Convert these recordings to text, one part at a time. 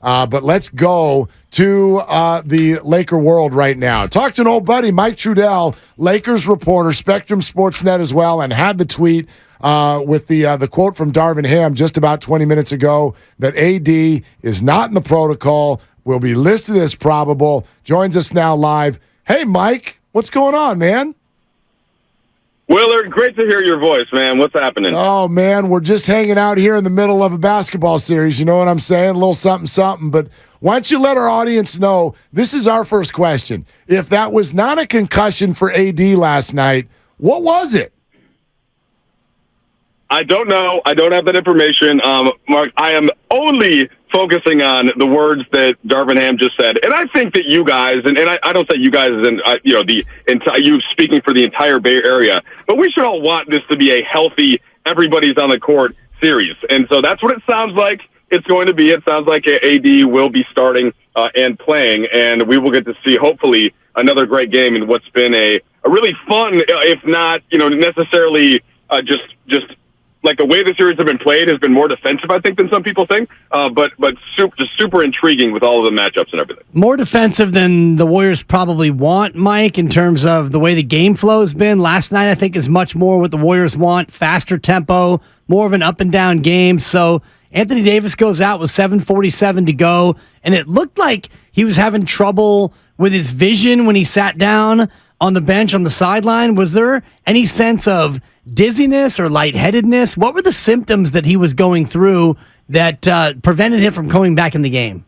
But let's go to the Laker world right now. Talk to an old buddy, Mike Trudell, Lakers reporter, Spectrum Sportsnet as well, and had the tweet with the quote from Darvin Ham just about 20 minutes ago that AD is not in the protocol, will be listed as probable. Joins us now live. Hey, Mike, what's going on, man? Willard, great to hear your voice, man. What's happening? Oh, man, we're just hanging out here in the middle of a basketball series. You know what I'm saying? A little something, something. But why don't you let our audience know, this is our first question. If that was not a concussion for AD last night, what was it? I don't know. I don't have that information. Mark, I am only focusing on the words that Darvin Ham just said. And I think that you guys, and I don't say you guys as in, you speaking for the entire Bay Area, but we should all want this to be a healthy, everybody's on the court series. And so that's what it sounds like it's going to be. It sounds like AD will be starting and playing, and we will get to see, hopefully, another great game in what's been a really fun, if not, necessarily just like the way the series have been played has been more defensive, I think, than some people think, but super intriguing with all of the matchups and everything. More defensive than the Warriors probably want, Mike, in terms of the way the game flow has been. Last night, I think, is much more what the Warriors want, faster tempo, more of an up-and-down game. So Anthony Davis goes out with 7:47 to go, and it looked like he was having trouble with his vision when he sat down on the bench on the sideline. Was there any sense of dizziness or lightheadedness? What were the symptoms that he was going through that prevented him from coming back in the game?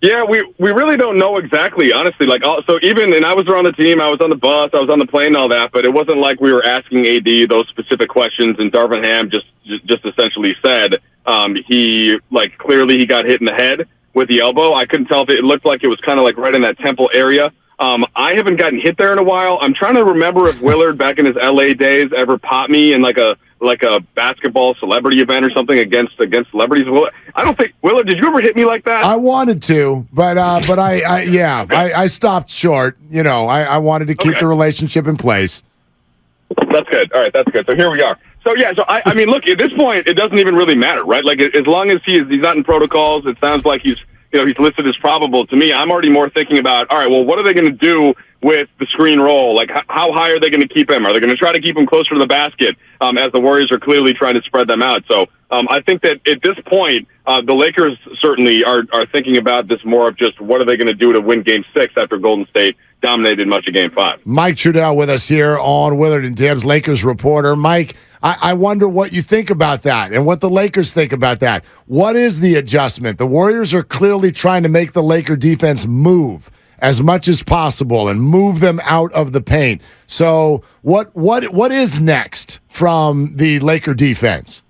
Yeah, we really don't know exactly, honestly. And I was around the team, I was on the bus, I was on the plane and all that, but it wasn't like we were asking AD those specific questions, and Darvin Ham just essentially said clearly he got hit in the head with the elbow. I couldn't tell if it looked like it was kind of like right in that temple area. I haven't gotten hit there in a while. I'm trying to remember if Willard back in his LA days ever popped me in like a basketball celebrity event or something against celebrities. I don't think, Willard, did you ever hit me like that? I wanted to, but I stopped short. I wanted to keep the relationship in place. That's good. All right, that's good. So here we are. So I mean, look, at this point, it doesn't even really matter, right? Like, as long as he's not in protocols, it sounds like he's listed as probable. To me, I'm already more thinking about, all right, well, what are they going to do with the screen roll? Like, how high are they going to keep him? Are they going to try to keep him closer to the basket as the Warriors are clearly trying to spread them out? So I think that at this point, the Lakers certainly are thinking about this more of just what are they going to do to win Game 6 after Golden State dominated much of Game 5. Mike Trudell with us here on Willard and Dibs, Lakers reporter. Mike, I wonder what you think about that and what the Lakers think about that. What is the adjustment? The Warriors are clearly trying to make the Laker defense move as much as possible and move them out of the paint. So what is next from the Laker defense?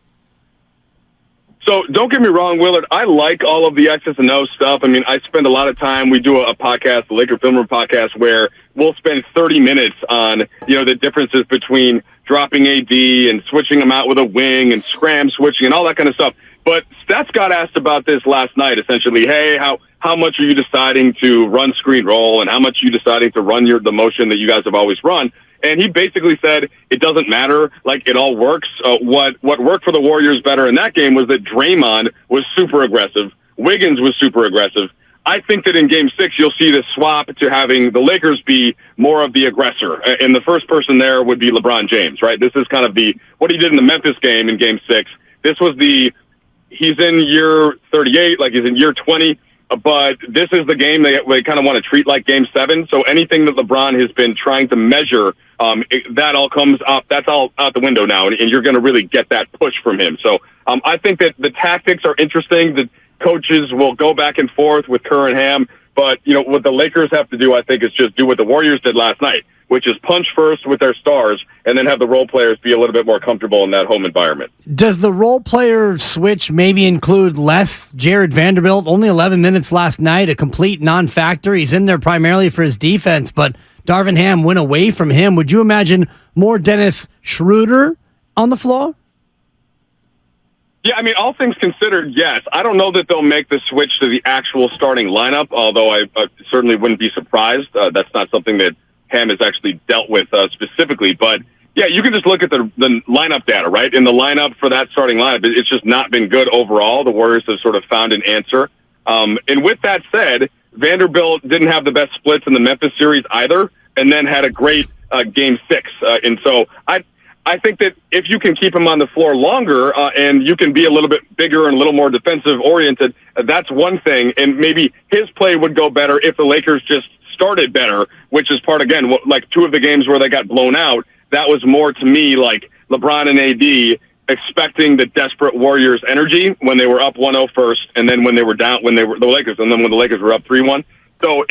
So don't get me wrong, Willard. I like all of the X's and O's stuff. I mean, I spend a lot of time. We do a podcast, the Laker Film Room podcast, where we'll spend 30 minutes on the differences between dropping AD and switching them out with a wing and scram switching and all that kind of stuff. But Stats got asked about this last night, essentially. Hey, how much are you deciding to run screen roll, and how much are you deciding to run the motion that you guys have always run? And he basically said it doesn't matter, like it all works. What worked for the Warriors better in that game was that Draymond was super aggressive, Wiggins was super aggressive. I think that in Game 6 you'll see this swap to having the Lakers be more of the aggressor, and the first person there would be LeBron James, right? This is kind of what he did in the Memphis game in Game 6. This was he's in year 38, like he's in year 20. But this is the game they kind of want to treat like Game 7. So anything that LeBron has been trying to measure, that all comes up. That's all out the window now, and you're going to really get that push from him. So I think that the tactics are interesting. The coaches will go back and forth with Kerr and Ham. But, what the Lakers have to do, I think, is just do what the Warriors did last night, which is punch first with their stars and then have the role players be a little bit more comfortable in that home environment. Does the role player switch maybe include less Jared Vanderbilt? Only 11 minutes last night, a complete non-factor. He's in there primarily for his defense, but Darvin Ham went away from him. Would you imagine more Dennis Schroeder on the floor? Yeah, I mean, all things considered, yes. I don't know that they'll make the switch to the actual starting lineup, although I certainly wouldn't be surprised. That's not something that Ham has actually dealt with specifically. But, yeah, you can just look at the lineup data, right? In the lineup for that starting lineup, it's just not been good overall. The Warriors have sort of found an answer. And with that said, Vanderbilt didn't have the best splits in the Memphis series either, and then had a great Game 6. And so I think that if you can keep him on the floor longer and you can be a little bit bigger and a little more defensive-oriented, that's one thing. And maybe his play would go better if the Lakers just started better, which is part, again, like two of the games where they got blown out. That was more to me like LeBron and AD expecting the desperate Warriors energy when they were up 1-0 first, and then when they were down, when they were the Lakers, and then when the Lakers were up 3-1. So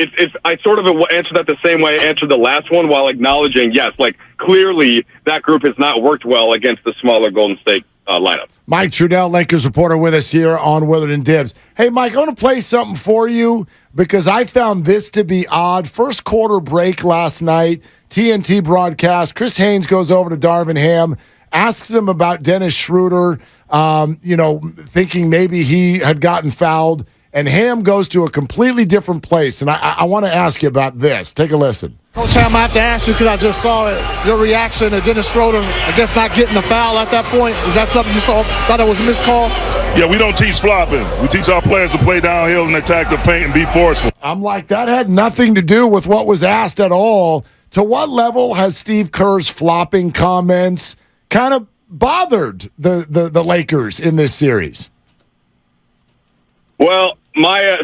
I sort of answered that the same way I answered the last one, while acknowledging, yes, like clearly that group has not worked well against the smaller Golden State lineup. Mike Trudell, Lakers reporter, with us here on Willard and Dibs. Hey, Mike, I want to play something for you because I found this to be odd. First quarter break last night, TNT broadcast. Chris Haynes goes over to Darvin Ham, asks him about Dennis Schroeder, thinking maybe he had gotten fouled. And Ham goes to a completely different place. And I want to ask you about this. Take a listen. Coach Ham, I have to ask you because I just saw it. Your reaction to Dennis Schroeder, I guess, not getting the foul at that point. Is that something you saw? Thought it was a missed call? Yeah, we don't teach flopping. We teach our players to play downhill and attack the paint and be forceful. I'm like, that had nothing to do with what was asked at all. To what level has Steve Kerr's flopping comments kind of bothered the Lakers in this series? Well,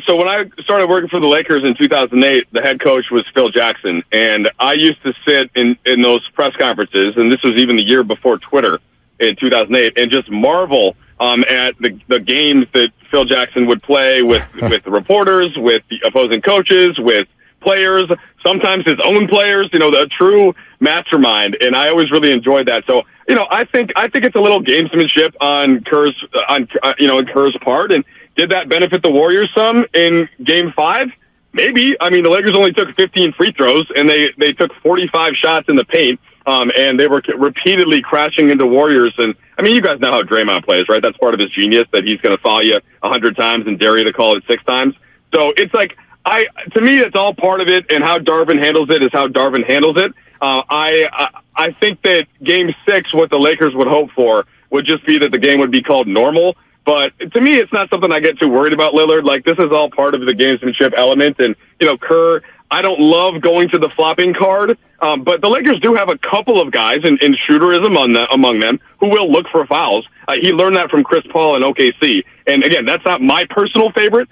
so when I started working for the Lakers in 2008, the head coach was Phil Jackson, and I used to sit in those press conferences, and this was even the year before Twitter in 2008, and just marvel at the games that Phil Jackson would play with the reporters, with the opposing coaches, with players, sometimes his own players, the true mastermind, and I always really enjoyed that. So, I think it's a little gamesmanship on Kerr's part, and did that benefit the Warriors some in Game 5? Maybe. I mean, the Lakers only took 15 free throws, and they took 45 shots in the paint, and they were repeatedly crashing into Warriors. And, I mean, you guys know how Draymond plays, right? That's part of his genius, that he's going to foul you 100 times and dare you to call it 6 times. So it's like, to me, it's all part of it, and how Darvin handles it is how Darvin handles it. I think that Game 6, what the Lakers would hope for, would just be that the game would be called normal. But to me, it's not something I get too worried about, Lillard. Like, this is all part of the gamesmanship element. And, Kerr, I don't love going to the flopping card, but the Lakers do have a couple of guys, and Schroeder is among them, who will look for fouls. He learned that from Chris Paul in OKC. And, again, that's not my personal favorite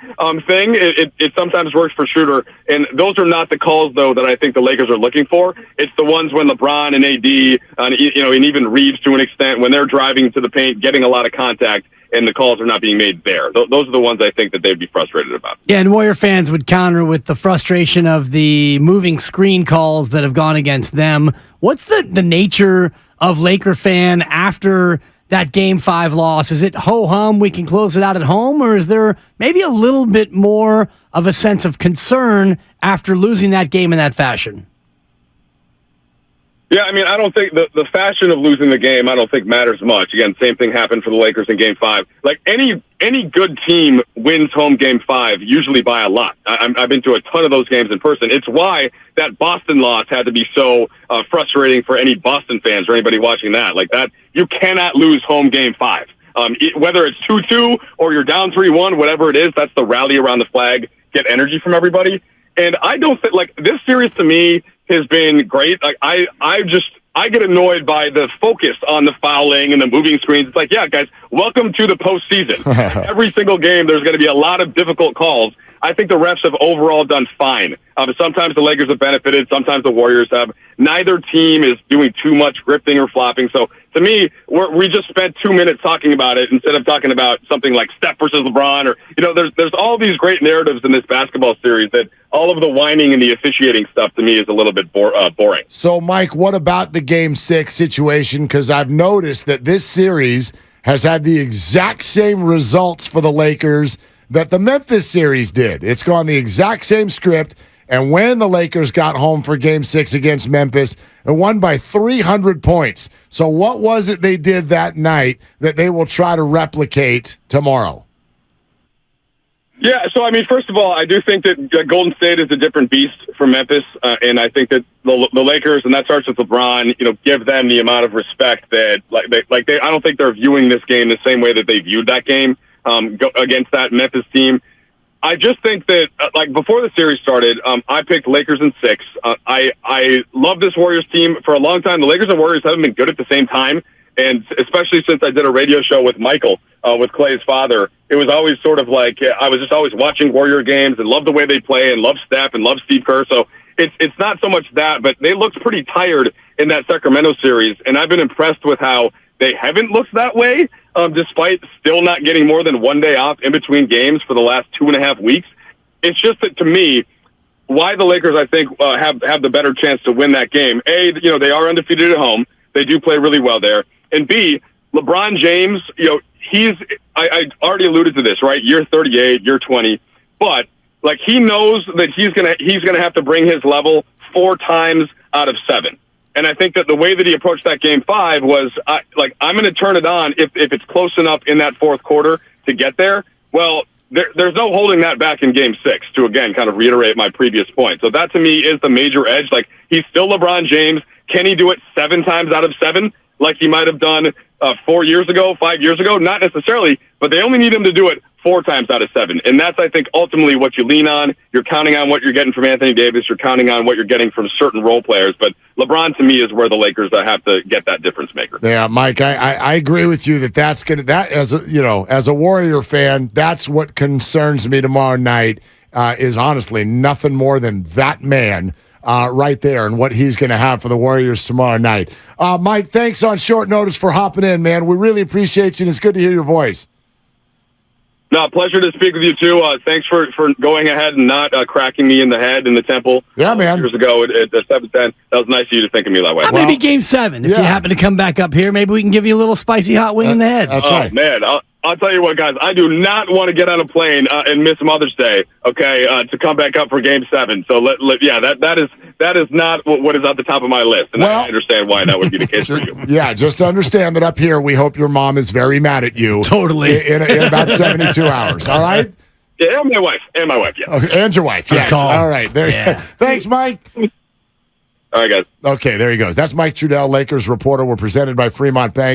thing. It sometimes works for Schroeder. And those are not the calls, though, that I think the Lakers are looking for. It's the ones when LeBron and AD, and even Reeves to an extent, when they're driving to the paint, getting a lot of contact, and the calls are not being made there. Those are the ones I think that they'd be frustrated about. Yeah, and Warrior fans would counter with the frustration of the moving screen calls that have gone against them. What's the nature of Laker fan after that Game 5 loss? Is it ho-hum, we can close it out at home, or is there maybe a little bit more of a sense of concern after losing that game in that fashion? Yeah, I mean, I don't think the fashion of losing the game, I don't think matters much. Again, same thing happened for the Lakers in Game 5. Like, any good team wins home Game 5, usually by a lot. I've been to a ton of those games in person. It's why that Boston loss had to be so frustrating for any Boston fans or anybody watching that. Like, that, you cannot lose home Game 5. Whether it's 2-2 or you're down 3-1, whatever it is, that's the rally around the flag, get energy from everybody. And I don't think, like, this series to me has been great. Like, I get annoyed by the focus on the fouling and the moving screens. It's like, yeah, guys, welcome to the postseason. Every single game, there's going to be a lot of difficult calls. I think the refs have overall done fine. Sometimes the Lakers have benefited. Sometimes the Warriors have. Neither team is doing too much grifting or flopping. So to me, we just spent 2 minutes talking about it instead of talking about something like Steph versus LeBron, or there's all these great narratives in this basketball series that all of the whining and the officiating stuff to me is a little bit boring. So, Mike, what about the Game 6 situation? Because I've noticed that this series has had the exact same results for the Lakers that the Memphis series did. It's gone the exact same script. And when the Lakers got home for Game 6 against Memphis, it won by 300 points. So what was it they did that night that they will try to replicate tomorrow? Yeah, so I mean, first of all, I do think that Golden State is a different beast from Memphis, and I think that the Lakers, and that starts with LeBron, give them the amount of respect that I don't think they're viewing this game the same way that they viewed that game against that Memphis team. I just think that before the series started, I picked Lakers in 6. I love this Warriors team for a long time. The Lakers and Warriors haven't been good at the same time, and especially since I did a radio show with Michael, with Clay's father. It was always sort of like I was just always watching Warrior games and love the way they play and love Steph and love Steve Kerr. So it's not so much that, but they looked pretty tired in that Sacramento series, and I've been impressed with how they haven't looked that way, despite still not getting more than one day off in between games for the last 2.5 weeks. It's just that, to me, why the Lakers, I think, have the better chance to win that game. A, they are undefeated at home. They do play really well there. And B, LeBron James, I already alluded to this, right? Year 38, year 20, but he knows that he's gonna have to bring his level 4 times out of 7. And I think that the way that he approached that game 5 was I'm going to turn it on if it's close enough in that fourth quarter to get there. Well, there's no holding that back in game 6 to, again, kind of reiterate my previous point. So that, to me, is the major edge. He's still LeBron James. Can he do it 7 times out of 7 like he might have done 4 years ago, 5 years ago? Not necessarily, but they only need him to do it 4 times out of 7. And that's, I think, ultimately what you lean on. You're counting on what you're getting from Anthony Davis. You're counting on what you're getting from certain role players. But LeBron, to me, is where the Lakers have to get that difference maker. Yeah, Mike, I agree with you as a Warrior fan, that's what concerns me tomorrow night, is honestly nothing more than that man right there and what he's going to have for the Warriors tomorrow night. Mike, thanks on short notice for hopping in, man. We really appreciate you, and it's good to hear your voice. No, pleasure to speak with you, too. Thanks for going ahead and not cracking me in the head in the temple. Yeah, man. Years ago at 7-10. That was nice of you to think of me that way. Maybe game 7. If you happen to come back up here, maybe we can give you a little spicy hot wing in the head. That's right. Man, I'll tell you what, guys. I do not want to get on a plane and miss Mother's Day, okay, to come back up for game 7. So, that is not what is at the top of my list. And I understand why that would be the case for you. Yeah, just to understand that up here, we hope your mom is very mad at you. Totally. In about 72 hours, all right? Yeah, and my wife, yeah. Okay, and your wife, yes. All right. Thanks, Mike. All right, guys. Okay, there he goes. That's Mike Trudell, Lakers reporter. We're presented by Fremont Bank.